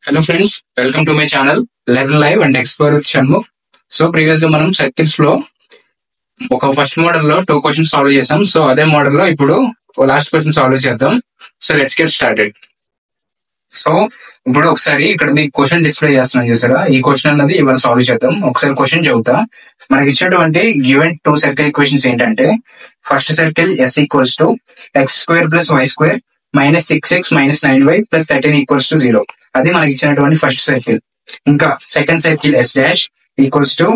Hello friends, welcome to my channel Learn Live and Explore with Shanmugh. So previous గా మనం circles లో ఒక first model లో 2 questions solve చేసాం. So అదే మోడల్ లో ఇప్పుడు లాస్ట్ క్వశ్చన్ సాల్వ్ చేద్దాం. So let's get started. So ఇప్పుడు ఒకసారి ఇక్కడ మీకు క్వశ్చన్ డిస్ప్లే చేస్తున్నాం చూసారా, ఈ క్వశ్చన్ అన్నది ఇవాళ సాల్వ్ చేద్దాం. ఒకసారి క్వశ్చన్ చెబుతా. మనకి ఇచ్చినటువంటి గివెన్ 2 సర్కిల్ ఈక్వేషన్స్ ఏంటంటే, first circle s equals to x² plus y² minus 6x minus 9y plus 13 equals to 0. అది మనకి ఇచ్చినటువంటి ఫస్ట్ సర్కిల్. ఇంకా second circle s dash equals to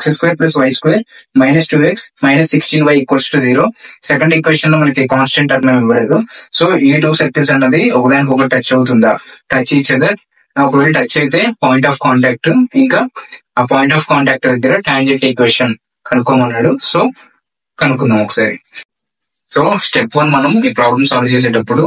x² plus y² minus 2x minus 16y equals to 0. Second equation లో మనకి constant term ఏమి ఇవ్వలేదు. So ఈ 2 circles అన్నది ఒకదానికి ఒకటి టచ్ అవుతుందా, టచ్ ఈచ్ అదర్. ఒకవేళ టచ్ అయితే పాయింట్ ఆఫ్ కాంటాక్ట్, ఇంకా ఆ పాయింట్ ఆఫ్ కాంటాక్ట్ దగ్గర టాంజెంట్ ఈక్వేషన్ కనుక్కోమన్నాడు. సో కనుక్కుందాం ఒకసారి. సో స్టెప్ 1 మనం ఈ ప్రాబ్లమ్ సాల్వ్ చేసేటప్పుడు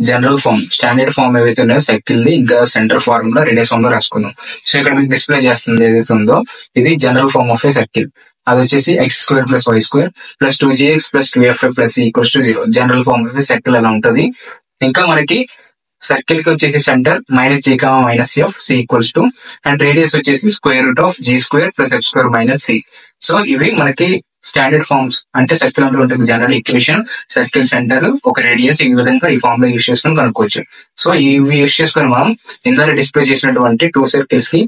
జనరల్ ఫార్మ్, స్టాండర్డ్ ఫార్మ్ ఏవైతే ఉన్నాయో సర్కిల్ ది, ఇంకా సెంటర్ ఫార్ములా రేడియస్ ఫార్మ్ లో రాసుకుందాం. సో ఇక్కడ మీకు డిస్ప్లే చేస్తుంది ఏదైతే ఉందో ఇది general form of a circle. అది వచ్చేసి x² plus y² plus 2gx plus 2fy plus equals to 0. General form of a circle అలా ఉంటది. ఇంకా మనకి సర్కిల్ కి వచ్చేసి centre minus g minus f c equals to, and radius వచ్చేసి √g² plus f² minus c. So ఇవి మనకి standard forms, అంటే సర్కిల్ అంటే ఉంటుంది జనరల్ ఈక్వేషన్, సర్కిల్ సెంటర్, ఒక రేడియస్, ఈ విధంగా ఈ ఫార్మ్ లో యూస్ చేసుకుని కనుక్కోవచ్చు. సో ఇవి యూస్ చేసుకుని మనం ఇందులో డిస్ప్లే చేసినటువంటి 2 సర్కిల్స్ కి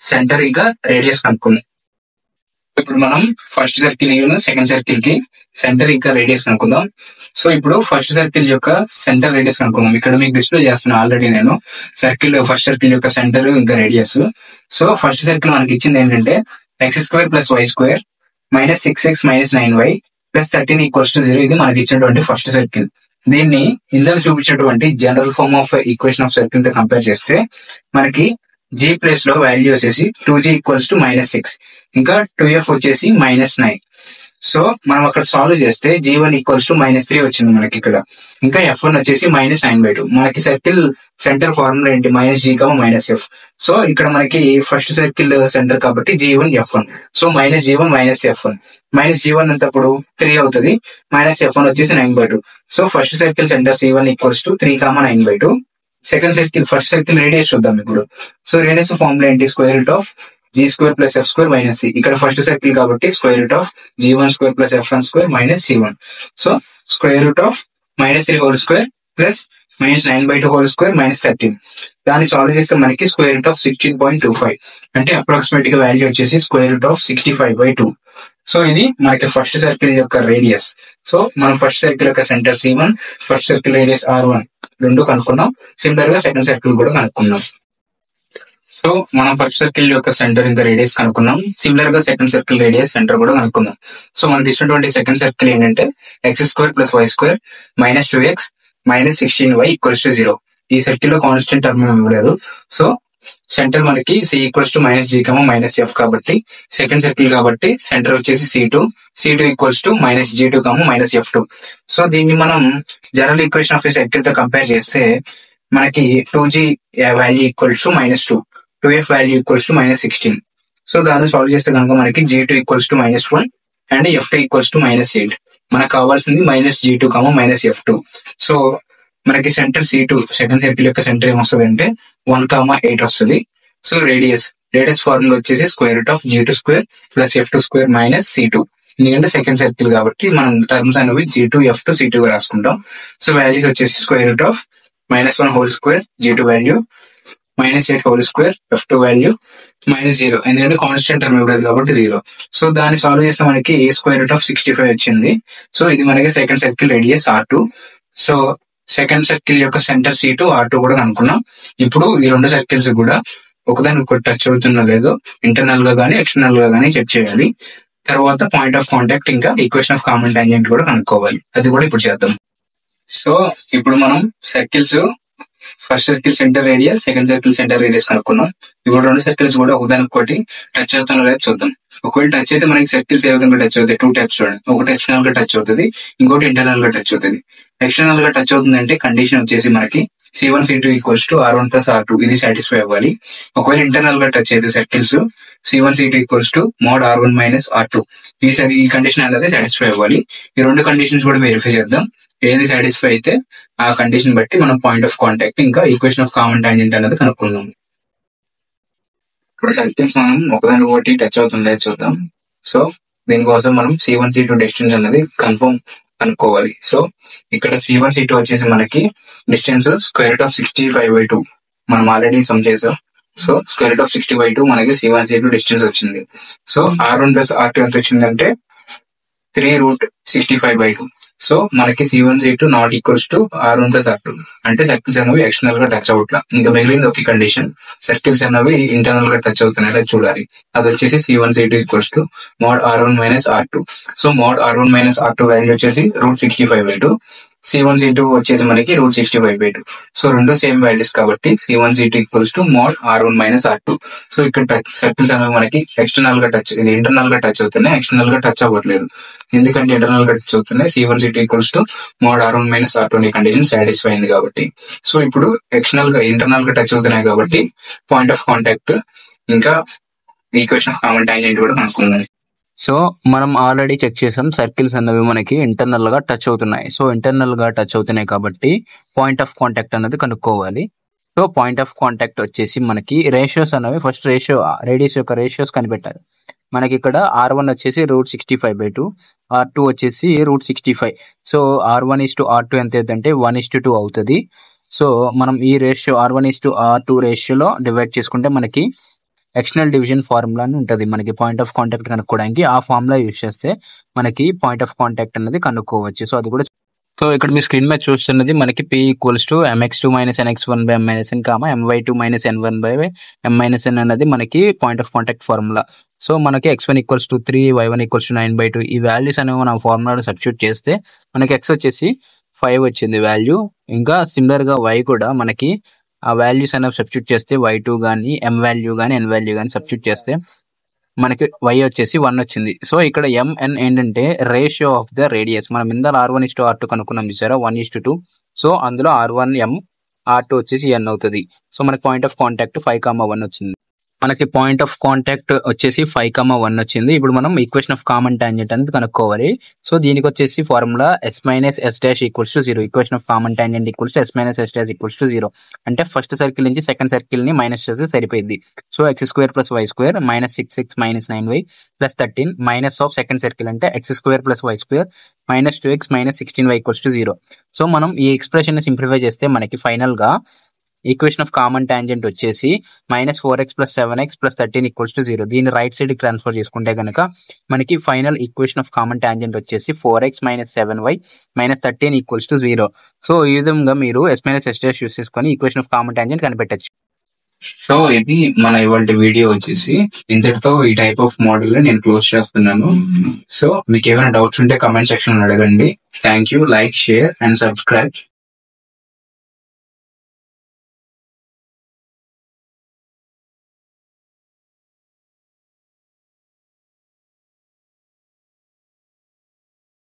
సెంటర్ ఇంకా రేడియస్ కనుక్కుందాం. ఇప్పుడు మనం ఫస్ట్ సర్కిల్ సెకండ్ సర్కిల్ కి సెంటర్ ఇంకా రేడియస్ కనుక్కుందాం. సో ఇప్పుడు ఫస్ట్ సర్కిల్ యొక్క సెంటర్ రేడియస్ కనుక్కుందాం. ఇక్కడ మీకు డిస్ప్లే చేస్తున్నా ఆల్రెడీ నేను ఫస్ట్ సర్కిల్ యొక్క సెంటర్ ఇంకా రేడియస్. సో ఫస్ట్ సర్కిల్ మనకి ఇచ్చింది ఏంటంటే x² plus y² minus 6x minus 9y plus 13 equals to 0. ఇది మనకి ఇచ్చినటువంటి ఫస్ట్ సర్కిల్. దీన్ని ఇందులో చూపించినటువంటి general form of equation of circle తో కంపేర్ చేస్తే మనకి g ప్లేస్ లో వాల్యూ వచ్చేసి 2g ఈక్వల్స్ టు మైనస్ 6, ఇంకా 2f వచ్చేసి మైనస్ 9. సో మనం అక్కడ సాల్వ్ చేస్తే g1 ఈక్వల్స్ టు మైనస్ 3 వచ్చింది మనకి ఇక్కడ. ఇంకా f1 వచ్చేసి మైనస్ 9/2. మనకి సర్కిల్ సెంటర్ ఫార్ములా ఏంటి, minus g minus f. So ఇక్కడ మనకి ఫస్ట్ సర్కిల్ సెంటర్ కాబట్టి g1 f1. So minus g1 minus f1. Minus g1 అంతప్పుడు 3 అవుతుంది, మైనస్ f1 వచ్చేసి 9/2. So first circle centre c1 equals to 3, 9/2. Second circle, first circle radius చూద్దాం ఇప్పుడు. So radius formula ఏంటి, g² plus f² minus c. ఇక్కడ first circle కాబట్టి g1² plus f1² minus c1. So minus 3 whole square plus minus 9/2 whole square minus 13. దాన్ని solve చేస్తే మనకి √16.25, అంటే approximate గా వాల్యూ వచ్చేసి √65/2. సో ఇది మనకి ఫస్ట్ సర్కిల్ యొక్క రేడియస్. సో మనం ఫస్ట్ సర్కిల్ యొక్క centre c1, first circle radius r1 రెండు కనుక్కున్నాం. సిమిలర్ గా సెకండ్ సర్కిల్ కూడా కనుక్కున్నాం. సో మనం ఫస్ట్ సర్కిల్ యొక్క సెంటర్ ఇంకా రేడియస్ కనుక్కున్నాం. సిమిలర్ గా సెకండ్ సర్కిల్ రేడియస్ సెంటర్ కూడా కనుక్కుందాం. సో మనకి ఇచ్చినటువంటి సెకండ్ సర్కిల్ ఏంటంటే x² plus y² minus 2x minus 16y equals to 0. ఈ సర్కిల్ లో కాన్స్టెంట్ టర్మ్ ఇవ్వలేదు. సో సెంటర్ మనకి c equals to minus g minus f కాబట్టి సెకండ్ సర్కిల్ కాబట్టి సెంటర్ వచ్చేసి c2 equals to minus g2 minus f2. So దీన్ని మనం general equation of circle తో కంపేర్ చేస్తే మనకి 2g value equals to minus 2, 2f value equals to minus 16. So దాన్ని solve చేస్తే కనుక మనకి g2 equals to minus 1 and f2 equals to minus 8. మనకు కావాల్సింది minus g2 minus f2. So మనకి సెంటర్ c2 సెకండ్ సర్కిల్ యొక్క సెంటర్ ఏమొస్తుంది అంటే 1, 8 వస్తుంది. సో రేడియస్ ఫార్ములా వచ్చేసి √g2² plus f2² minus c2. ఎందుకంటే సెకండ్ సర్కిల్ కాబట్టి మనం టర్మ్స్ అనేవి g2, f2, c2 గా రాసుకుంటాం. సో వాల్యూస్ వచ్చేసి √(-1) whole square g2 value, minus 8 whole square f2 value, minus 0. ఎందుకంటే కాన్స్టెంట్ టర్మ్ ఇవ్వలేదు కాబట్టి 0. సో దాన్ని సాల్వ్ చేస్తే మనకి √65 వచ్చింది. సో ఇది మనకి second circle radius r2. So second circle యొక్క సెంటర్ c2, r2 కూడా కనుక్కున్నాం. ఇప్పుడు ఈ రెండు సర్కిల్స్ కూడా ఒకదాని ఒకటి టచ్ అవుతున్నా లేదో ఇంటర్నల్ గా గానీ ఎక్స్టర్నల్ గా గానీ చెక్ చేయాలి. తర్వాత పాయింట్ ఆఫ్ కాంటాక్ట్ ఇంకా ఈక్వేషన్ ఆఫ్ కామన్ టాంజెంట్ కూడా కనుక్కోవాలి. అది కూడా ఇప్పుడు చేద్దాం. సో ఇప్పుడు మనం circles first circle centre radius, second circle centre radius కనుక్కున్నాం. ఇప్పుడు రెండు సర్కిల్స్ కూడా ఒకదానికొకటి టచ్ అవుతున్నా లేదా చూద్దాం. ఒకవేళ టచ్ అయితే మనకి సర్కిల్స్ ఏ విధంగా టచ్ అవుతాయి, 2 టైప్స్ చూడండి. ఒకటి ఎక్స్టర్నల్ గా టచ్ అవుతుంది, ఇంకోటి ఇంటర్నల్ గా టచ్ అవుతుంది. ఎక్స్టర్నల్ గా టచ్ అవుతుంది అంటే కండిషన్ వచ్చేసి మనకి c1, c2 equals to r1 plus r2 ఇది సాటిస్ఫై అవ్వాలి. ఒకవేళ ఇంటర్నల్ గా టచ్ అయితే circles c1, c2 equals to mod r1 minus r2 ఈ కండిషన్ అనేది సాటిస్ఫై అవ్వాలి. ఈ రెండు కండిషన్స్ కూడా వెరిఫై చేద్దాం. ఏది సాటిస్ఫై అయితే ఆ కండిషన్ బట్టి మనం పాయింట్ ఆఫ్ కాంటాక్ట్ ఇంకా ఈక్వేషన్ ఆఫ్ కామన్ టాంజెంట్ అనేది కనుక్కుందాం. ఇప్పుడు సర్కిల్స్ మనం ఒకదాని ఒకటి టచ్ అవుతుండే చూద్దాం. సో దీనికోసం మనం C1 C2 డిస్టెన్స్ అనేది కనుక్కోవాలి. సో ఇక్కడ C1 C2 వచ్చేసి మనకి డిస్టెన్స్ √65/2 మనం ఆల్రెడీ సమ్ చేసాం. సో √60/2 మనకి C1 C2 డిస్టెన్స్ వచ్చింది. సో R1 + R2 ఎంత వచ్చిందంటే 3√65/2. సో మనకి C1 C2 not equals to R1 + R2 అంటే సర్కిల్స్ అనేవి ఎక్స్టర్నల్ గా టచ్ అవుట్లా. ఇంకా మిగిలింది ఒక కండిషన్, సర్కిల్స్ అనేవి ఇంటర్నల్ గా టచ్ అవుతున్నాయి చూడాలి. అది వచ్చేసి C1 C2 equals to mod R1 - R2. So mod R1 - R2 value వచ్చేసి √65/2. C1 C2 వచ్చేసి మనకి √65/2. సో రెండు సేమ్ వాల్యూస్ కాబట్టి C1 C2 equals to mod R1 - R2. So ఇక్కడ సర్కిల్స్ అనేవి మనకి ఎక్స్టర్నల్ గా టచ్, ఇది ఇంటర్నల్ గా టచ్ అవుతున్నాయి, ఎక్స్టర్నల్ గా టచ్ అవ్వట్లేదు. ఎందుకంటే ఇంటర్నల్ గా టచ్ అవుతున్నాయి, C1 C2 equals to mod R1 - R2 అనే కండిషన్ సాటిస్ఫై అయింది కాబట్టి. సో ఇప్పుడు ఇంటర్నల్ గా టచ్ అవుతున్నాయి కాబట్టి పాయింట్ ఆఫ్ కాంటాక్ట్ ఇంకా ఈక్వేషన్ ఆఫ్ కామన్ టాంజెంట్ కూడా కనుక్కుందాం. సో మనం ఆల్రెడీ చెక్ చేసాం, సర్కిల్స్ అనేవి మనకి ఇంటర్నల్ గా టచ్ అవుతున్నాయి. సో ఇంటర్నల్ గా టచ్ అవుతున్నాయి కాబట్టి పాయింట్ ఆఫ్ కాంటాక్ట్ అనేది కనుక్కోవాలి. సో పాయింట్ ఆఫ్ కాంటాక్ట్ వచ్చేసి మనకి రేషియోస్ అనేవి ఫస్ట్ రేడియస్ యొక్క రేషియోస్ కనిపెట్టాలి. మనకి ఇక్కడ R1 వచ్చేసి √65/2, R2 వచ్చేసి √65. సో R1:R2 ఎంత అవుతుందంటే 1:2 అవుతుంది. సో మనం ఈ రేషియో R1:R2 రేషియోలో డివైడ్ చేసుకుంటే మనకి ఎక్స్టర్నల్ డివిజన్ ఫార్ములా అని ఉంటుంది. మనకి పాయింట్ ఆఫ్ కాంటాక్ట్ కనుక్కోవడానికి ఆ ఫార్ములా యూజ్ చేస్తే మనకి పాయింట్ ఆఫ్ కాంటాక్ట్ అనేది కనుక్కోవచ్చు. సో అది కూడా, సో ఇక్కడ మీ స్క్రీన్ మీద చూస్తున్నది మనకి P = mx2 - nx1/m - n, my2 - n1/m - n అనేది మనకి point of contact formula. So మనకి x1 = 3, y1 = 9/2 ఈ వాల్యూస్ అనేవి మనం ఫార్ములాలో సబ్స్టిట్యూట్ చేస్తే మనకి x వచ్చేసి 5 వచ్చింది వాల్యూ. ఇంకా సిమిలర్ గా y కూడా మనకి ఆ వాల్యూస్ అనేవి సబ్స్టిట్యూట్ చేస్తే y2 కానీ m వాల్యూ కానీ n వాల్యూ కానీ సబ్స్టిట్యూట్ చేస్తే మనకి y వచ్చేసి 1 వచ్చింది. సో ఇక్కడ mn ఏంటంటే రేషియో ఆఫ్ ద రేడియస్. మనం ఇందులో R1:R2 కనుక్కున్నాం చూసారా, 1:2. సో అందులో R1 m, R2 వచ్చేసి n అవుతుంది. సో మనకి పాయింట్ ఆఫ్ కాంటాక్ట్ 5,1 వచ్చింది. మనకి పాయింట్ ఆఫ్ కాంటాక్ట్ వచ్చేసి 5,1 వచ్చింది. ఇప్పుడు మనం ఈక్వేషన్ ఆఫ్ కామన్ టాంజెంట్ అనేది కనుక్కోవాలి. సో దీనికి వచ్చేసి formula S - S' = 0. Equation of common tangent = S - S' = 0. అంటే ఫస్ట్ సర్కిల్ నుంచి సెకండ్ సర్కిల్ ని మైనస్ చేస్తే సరిపోయింది. So x² + y² -6x - 9y + 13 minus of second circle అంటే x² + y² -2x - 16y = 0. So మనం ఈ ఎక్స్ప్రెషన్ ని సింప్లిఫై చేస్తే మనకి ఫైనల్ గా ఈక్వేషన్ ఆఫ్ కామన్ టాంజెంట్ వచ్చేసి -4x + 7x + 13 = 0. దీన్ని రైట్ సైడ్ కి ట్రాన్స్ఫర్ చేసుకుంటే కనుక మనకి final equation of common tangent వచ్చేసి 4x - 7y - 13 = 0. సో ఈ విధంగా మీరు S - S' యూస్ చేసుకొని ఈక్వేషన్ ఆఫ్ కామన్ టాంజెంట్ కనిపెట్టచ్చు. సో ఇది మన ఇవాళ వీడియో వచ్చేసి ఇంతటితో ఈ టైప్ ఆఫ్ మోడల్ నేను క్లోజ్ చేస్తున్నాను. సో మీకు ఏమైనా డౌట్స్ ఉంటే కమెంట్ సెక్షన్ అడగండి. Thank you. Like, share and subscribe.